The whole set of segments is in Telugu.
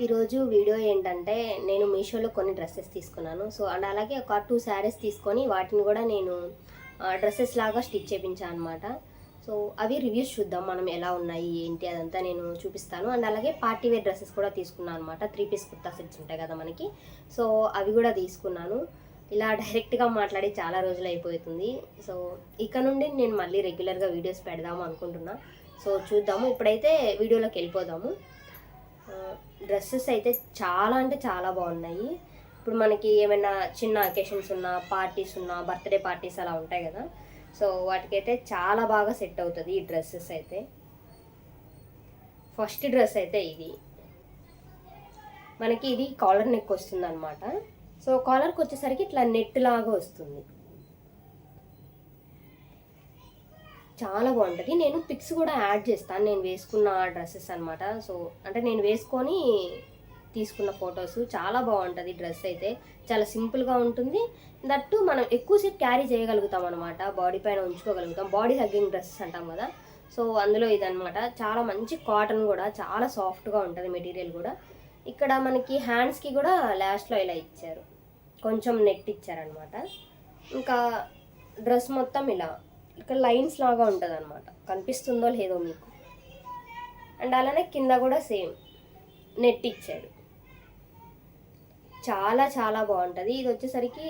ఈరోజు వీడియో ఏంటంటే నేను మీషోలో కొన్ని డ్రెస్సెస్ తీసుకున్నాను. సో అండ్ అలాగే ఒక 2 శారీస్ తీసుకొని వాటిని కూడా నేను డ్రెస్సెస్ లాగా స్టిచ్ చేపించాను అనమాట. సో అవి రివ్యూస్ చూద్దాం మనం ఎలా ఉన్నాయి ఏంటి అదంతా నేను చూపిస్తాను. అండ్ అలాగే పార్టీ వేర్ డ్రెస్సెస్ కూడా తీసుకున్నాను అనమాట. 3 పీస్ కుర్తా సెట్స్ ఉంటాయి కదా మనకి. సో అవి కూడా తీసుకున్నాను. ఇలా డైరెక్ట్గా మాట్లాడి చాలా రోజులు అయిపోతుంది. సో ఇక నుండి నేను మళ్ళీ రెగ్యులర్గా వీడియోస్ పెడదాము అనుకుంటున్నా. సో చూద్దాము. ఇప్పుడైతే వీడియోలోకి వెళ్ళిపోదాము. డ్రెస్సెస్ అయితే చాలా అంటే చాలా బాగున్నాయి. ఇప్పుడు మనకి ఏమైనా చిన్న అకేషన్స్ ఉన్నా, పార్టీస్ ఉన్నా, బర్త్డే పార్టీస్ అలా ఉంటాయి కదా. సో వాటికైతే చాలా బాగా సెట్ అవుతుంది ఈ డ్రెస్సెస్ అయితే. ఫస్ట్ డ్రెస్ అయితే ఇది మనకి ఇది కాలర్ నెక్ వస్తుంది అనమాట. సో కాలర్కి వచ్చేసరికి ఇట్లా నెట్ లాగా వస్తుంది, చాలా బాగుంటుంది. నేను పిక్స్ కూడా యాడ్ చేస్తాను నేను వేసుకున్న డ్రెస్సెస్ అనమాట. సో అంటే నేను వేసుకొని తీసుకున్న ఫొటోస్. చాలా బాగుంటుంది డ్రెస్ అయితే, చాలా సింపుల్గా ఉంటుంది. దట్టు మనం ఎక్కువసేపు క్యారీ చేయగలుగుతాం అనమాట, బాడీ పైన ఉంచుకోగలుగుతాం. బాడీ హగ్గింగ్ డ్రెస్సెస్ అంటాం కదా. సో అందులో ఇదనమాట. చాలా మంచి కాటన్ కూడా, చాలా సాఫ్ట్గా ఉంటుంది మెటీరియల్ కూడా. ఇక్కడ మనకి హ్యాండ్స్కి కూడా లాస్ట్లో ఇలా ఇచ్చారు, కొంచెం నెట్ ఇచ్చారనమాట. ఇంకా డ్రెస్ మొత్తం ఇలా ఇక్కడ లైన్స్ లాగా ఉంటుంది అనమాట, కనిపిస్తుందో లేదో మీకు. అండ్ అలానే కింద కూడా సేమ్ నెట్ ఇచ్చాడు. చాలా చాలా బాగుంటుంది. ఇది వచ్చేసరికి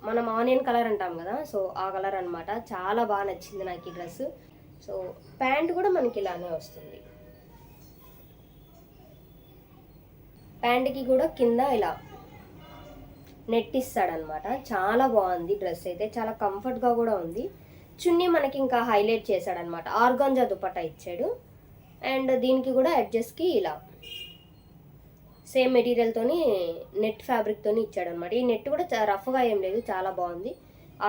మనం ఆనియన్ కలర్ అంటాం కదా, సో ఆ కలర్ అనమాట. చాలా బాగా నచ్చింది నాకు ఈ డ్రెస్. సో ప్యాంట్ కూడా మనకి ఇలానే వస్తుంది. ప్యాంట్కి కూడా కింద ఇలా నెట్ ఇస్తాడనమాట. చాలా బాగుంది డ్రెస్ అయితే, చాలా కంఫర్ట్గా కూడా ఉంది. చున్నీ మనకి ఇంకా హైలైట్ చేశాడనమాట, ఆర్గాంజా దుపట్టా ఇచ్చాడు. అండ్ దీనికి కూడా ఎడ్జెస్కి ఇలా సేమ్ మెటీరియల్తోని నెట్ ఫ్యాబ్రిక్తోని ఇచ్చాడనమాట. ఈ నెట్ కూడా రఫ్గా ఏం లేదు, చాలా బాగుంది.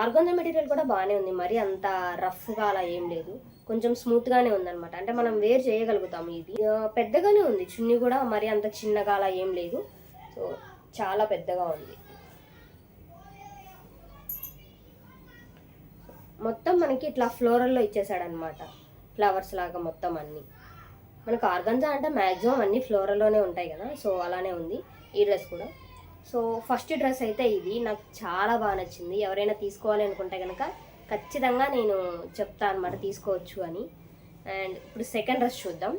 ఆర్గాంజా మెటీరియల్ కూడా బాగానే ఉంది, మరి అంత రఫ్గా అలా ఏం లేదు, కొంచెం స్మూత్గానే ఉందనమాట. అంటే మనం వేర్ చేయగలుగుతాము. ఇది పెద్దగానే ఉంది, చున్నీ కూడా మరి అంత చిన్నగా అలా ఏం లేదు. సో చాలా పెద్దగా ఉంది. మొత్తం మనకి ఇట్లా ఫ్లోరల్లో ఇచ్చేసాడనమాట, ఫ్లవర్స్ లాగా మొత్తం అన్నీ. మనకు ఆర్గంజా అంటే మ్యాక్సిమం అన్నీ ఫ్లోరల్లోనే ఉంటాయి కదా. సో అలానే ఉంది ఈ డ్రెస్ కూడా. సో ఫస్ట్ డ్రెస్ అయితే ఇది నాకు చాలా బాగా నచ్చింది. ఎవరైనా తీసుకోవాలి అనుకుంటే కనుక ఖచ్చితంగా నేను చెప్తాను అనమాట, తీసుకోవచ్చు అని. అండ్ ఇప్పుడు సెకండ్ డ్రెస్ చూద్దాం.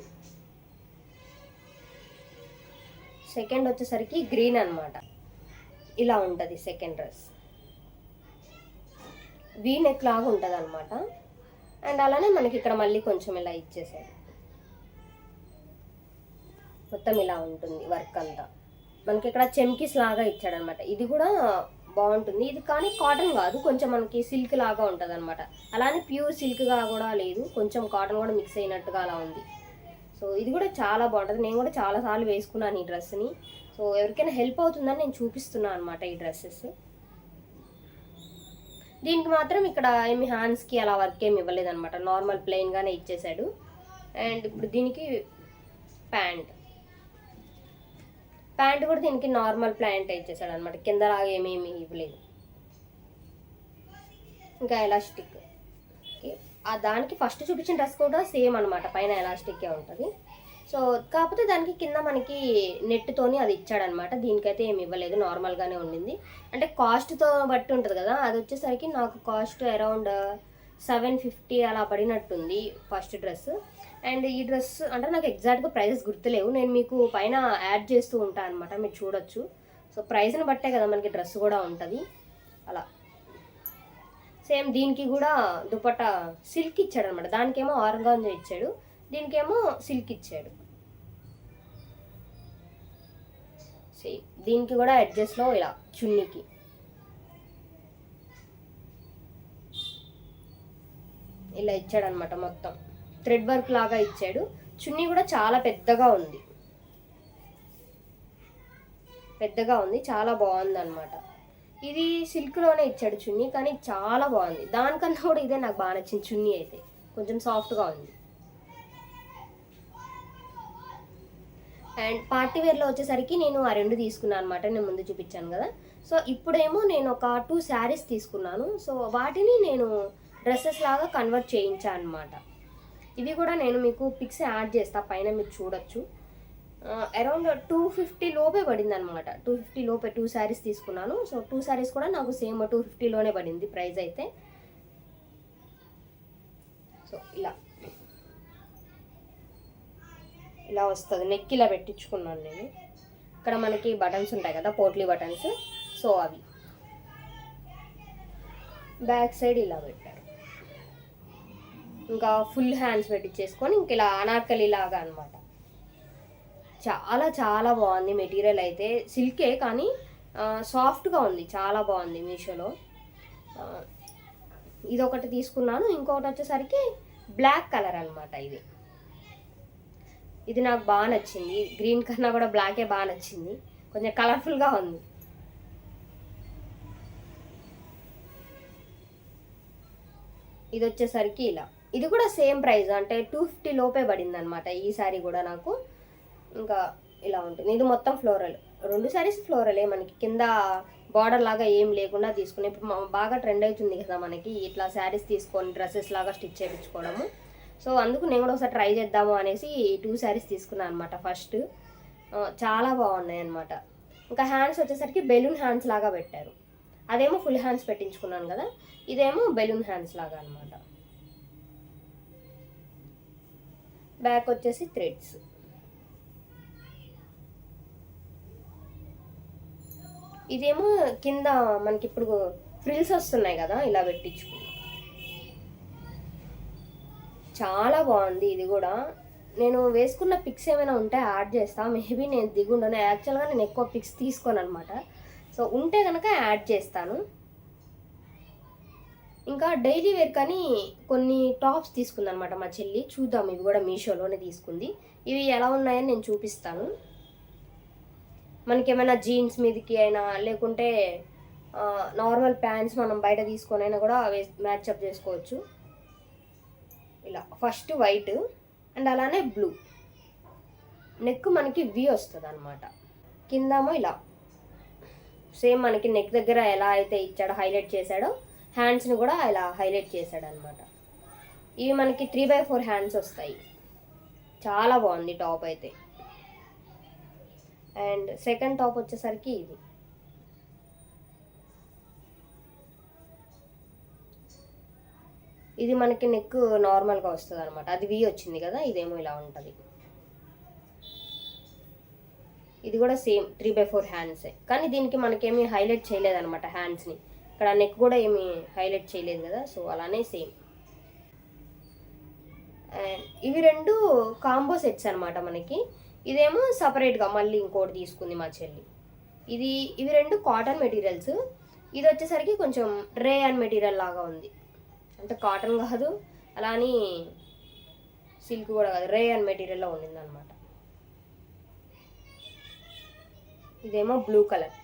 సెకండ్ వచ్చేసరికి గ్రీన్ అనమాట. ఇలా ఉంటుంది సెకండ్ డ్రెస్, వీ నెక్ లాగా ఉంటుంది అనమాట. అండ్ అలానే మనకి ఇక్కడ మళ్ళీ కొంచెం ఇలా ఇచ్చేసాడు, మొత్తం ఇలా ఉంటుంది వర్క్ అంతా. మనకి ఇక్కడ చెమ్కీస్ లాగా ఇచ్చాడనమాట. ఇది కూడా బాగుంటుంది. ఇది కానీ కాటన్ కాదు, కొంచెం మనకి సిల్క్ లాగా ఉంటుంది అనమాట. అలానే ప్యూర్ సిల్క్గా కూడా లేదు, కొంచెం కాటన్ కూడా మిక్స్ అయినట్టుగా అలా ఉంది. సో ఇది కూడా చాలా బాగుంటుంది. నేను కూడా చాలాసార్లు వేసుకున్నాను ఈ డ్రెస్ని. సో ఎవరికైనా హెల్ప్ అవుతుందని నేను చూపిస్తున్నాను అనమాట ఈ డ్రెస్సెస్. దీనికి మాత్రం ఇక్కడ ఏమి హ్యాండ్స్కి అలా వర్క్ ఏమి ఇవ్వలేదన్నమాట, నార్మల్ ప్లెయిన్గానే ఇచ్చేసాడు. అండ్ ఇప్పుడు దీనికి ప్యాంట్ కూడా దీనికి నార్మల్ ప్యాంట్ ఇచ్చేసాడు అనమాట, కిందలాగా ఏమేమి ఇవ్వలేదు. ఇంకా ఎలాస్టిక్, దానికి ఫస్ట్ చూపించిన డ్రెస్ కూడా సేమ్ అనమాట, పైన ఎలాస్టిక్కే ఉంటుంది. సో కాకపోతే దానికి కింద మనకి నెట్తోని అది ఇచ్చాడనమాట. దీనికైతే ఏమి ఇవ్వలేదు, నార్మల్గానే ఉండింది. అంటే కాస్ట్తో బట్టి ఉంటుంది కదా. అది వచ్చేసరికి నాకు కాస్ట్ అరౌండ్ 750 అలా పడినట్టుంది ఫస్ట్ డ్రెస్. అండ్ ఈ డ్రెస్ అంటే నాకు ఎగ్జాక్ట్గా ప్రైజెస్ గుర్తులేవు, నేను మీకు పైన యాడ్ చేస్తూ ఉంటాను అనమాట, మీరు చూడొచ్చు. సో ప్రైస్ని బట్టే కదా మనకి డ్రెస్ కూడా ఉంటుంది అలా. సేమ్ దీనికి కూడా దుపట్టా సిల్క్ ఇచ్చాడు అనమాట. దానికేమో ఆర్గాంజా ఇచ్చాడు, దీనికేమో సిల్క్ ఇచ్చాడు. దీనికి కూడా ఎడ్జెస్లో ఇలా చున్నీకి ఇలా ఇచ్చాడు అనమాట. మొత్తం థ్రెడ్ వర్క్ లాగా ఇచ్చాడు. చున్నీ కూడా చాలా పెద్దగా ఉంది, చాలా బాగుంది అనమాట. ఇది సిల్క్లోనే ఇచ్చాడు చున్నీ, కానీ చాలా బాగుంది. దానికన్నా కూడా ఇదే నాకు బాగా నచ్చింది. చున్నీ అయితే కొంచెం సాఫ్ట్గా ఉంది. అండ్ పార్టీ వేర్లో వచ్చేసరికి నేను ఆ 2 తీసుకున్నాను అనమాట, నేను ముందు చూపించాను కదా. సో ఇప్పుడేమో నేను ఒక 2 శారీస్ తీసుకున్నాను. సో వాటిని నేను డ్రెస్సెస్ లాగా కన్వర్ట్ చేయించాను అనమాట. ఇవి కూడా నేను మీకు పిక్స్ యాడ్ చేస్తా, పైన మీరు చూడొచ్చు. అరౌండ్ 250 లోపే పడింది అనమాట. 250 లోపే 2 శారీస్ తీసుకున్నాను. సో 2 శారీస్ కూడా నాకు సేమ్ 250లోనే పడింది ప్రైస్ అయితే. సో ఇలా వస్తుంది. నెక్ ఇలా పెట్టించుకున్నాను నేను. ఇక్కడ మనకి బటన్స్ ఉంటాయి కదా, పోట్లీ బటన్స్. సో అవి బ్యాక్ సైడ్ ఇలా పెట్టారు. ఇంకా ఫుల్ హ్యాండ్స్ పెట్టించేసుకొని ఇంక ఇలా అనార్కలి లాగా అనమాట. చాలా చాలా బాగుంది మెటీరియల్ అయితే. సిల్కే కానీ సాఫ్ట్గా ఉంది, చాలా బాగుంది మీషోలో. ఇది ఒకటి తీసుకున్నాను. ఇంకొకటి వచ్చేసరికి బ్లాక్ కలర్ అనమాట. ఇది నాకు బాగా నచ్చింది. గ్రీన్ కన్నా కూడా బ్లాకే బాగా నచ్చింది. కొంచెం కలర్ఫుల్గా ఉంది. ఇది వచ్చేసరికి ఇలా. ఇది కూడా సేమ్ ప్రైస్, అంటే 250 లోపే పడింది అనమాట ఈ శారీ కూడా నాకు. ఇంకా ఇలా ఉంటుంది. ఇది మొత్తం ఫ్లోరల్. 2 శారీస్ ఫ్లోరలే. మనకి కింద బార్డర్ లాగా ఏం లేకుండా తీసుకుని, ఇప్పుడు బాగా ట్రెండ్ అవుతుంది కదా మనకి ఇట్లా శారీస్ తీసుకొని డ్రెస్సెస్ లాగా స్టిచ్ చేయించుకోవడము. సో అందుకు నేను కూడా ఒకసారి ట్రై చేద్దాము అనేసి 2 శారీస్ తీసుకున్నాను అనమాట ఫస్ట్. చాలా బాగున్నాయి అనమాట. ఇంకా హ్యాండ్స్ వచ్చేసరికి బెలూన్ హ్యాండ్స్ లాగా పెట్టారు. అదేమో ఫుల్ హ్యాండ్స్ పెట్టించుకున్నాను కదా, ఇదేమో బెలూన్ హ్యాండ్స్ లాగా అనమాట. బ్యాక్ వచ్చేసి థ్రెడ్స్. ఇదేమో కింద మనకి ఇప్పుడు ఫ్రిల్స్ వస్తున్నాయి కదా, ఇలా పెట్టించుకున్నాం. చాలా బాగుంది ఇది కూడా. నేను వేసుకున్న పిక్స్ ఏమైనా ఉంటే యాడ్ చేస్తా. మేబీ నేను దిగుండను. యాక్చువల్గా నేను ఎక్కువ పిక్స్ తీసుకోను అనమాట. సో ఉంటే కనుక యాడ్ చేస్తాను. ఇంకా డైలీ వేర్ కానీ కొన్ని టాప్స్ తీసుకుందనమాట మా చెల్లి. చూద్దాం, ఇవి కూడా మీషోలోనే తీసుకుంది. ఇవి ఎలా ఉన్నాయని నేను చూపిస్తాను. మనకి ఏమైనా జీన్స్ మీదకి అయినా లేకుంటే నార్మల్ ప్యాంట్స్ మనం బయట తీసుకొని అయినా కూడా మ్యాచ్అప్ చేసుకోవచ్చు. ఇలా ఫస్ట్ వైట్ అండ్ అలానే బ్లూ. నెక్ మనకి వి వస్తుంది అనమాట. కిందేమో ఇలా సేమ్ మనకి నెక్ దగ్గర ఎలా అయితే ఇచ్చాడో హైలైట్ చేశాడో, హ్యాండ్స్ని కూడా ఇలా హైలైట్ చేశాడు అనమాట. ఇవి మనకి 3/4 హ్యాండ్స్ వస్తాయి. చాలా బాగుంది టాప్ అయితే. అండ్ సెకండ్ టాప్ వచ్చేసరికి ఇది మనకి నెక్ నార్మల్గా వస్తుంది అనమాట. అది వి వచ్చింది కదా, ఇదేమో ఇలా ఉంటుంది. ఇది కూడా సేమ్ 3/4 హ్యాండ్సే, కానీ దీనికి మనకేమీ హైలైట్ చేయలేదన్నమాట హ్యాండ్స్ని. ఇక్కడ నెక్ కూడా ఏమీ హైలైట్ చేయలేదు కదా, సో అలానే సేమ్. అండ్ ఇవి 2 కాంబో సెట్స్ అనమాట మనకి. ఇదేమో సపరేట్గా మళ్ళీ ఇంకోటి తీసుకుంది మా చెల్లి. ఇవి 2 కాటన్ మెటీరియల్స్. ఇది వచ్చేసరికి కొంచెం రేయాన్ మెటీరియల్ లాగా ఉంది. అంటే కాటన్ కాదు, అలా అని సిల్క్ కూడా కాదు, రేయాన్ మెటీరియల్లో ఉండింది అనమాట. ఇదేమో బ్లూ కలర్.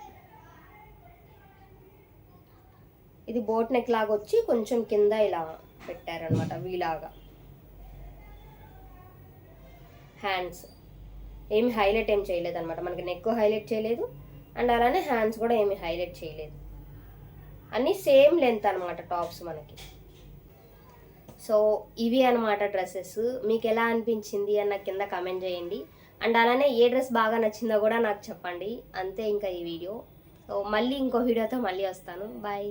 ఇది బోట్ నెక్ లాగా వచ్చి కొంచెం కింద ఇలా పెట్టారనమాట, వీలాగా. హ్యాండ్స్ ఏమి హైలైట్ ఏం చేయలేదు అనమాట. మనకి నెక్ హైలైట్ చేయలేదు అండ్ అలానే హ్యాండ్స్ కూడా ఏమి హైలైట్ చేయలేదు. అన్నీ సేమ్ లెంత్ అనమాట టాప్స్ మనకి. సో ఇవి అనమాట డ్రెస్సెస్. మీకు ఎలా అనిపించింది అన్న కింద కమెంట్ చేయండి. అండ్ అలానే ఏ డ్రెస్ బాగా నచ్చిందో కూడా నాకు చెప్పండి. అంతే ఇంకా ఈ వీడియో. సో మళ్ళీ ఇంకో వీడియోతో మళ్ళీ వస్తాను. బాయ్.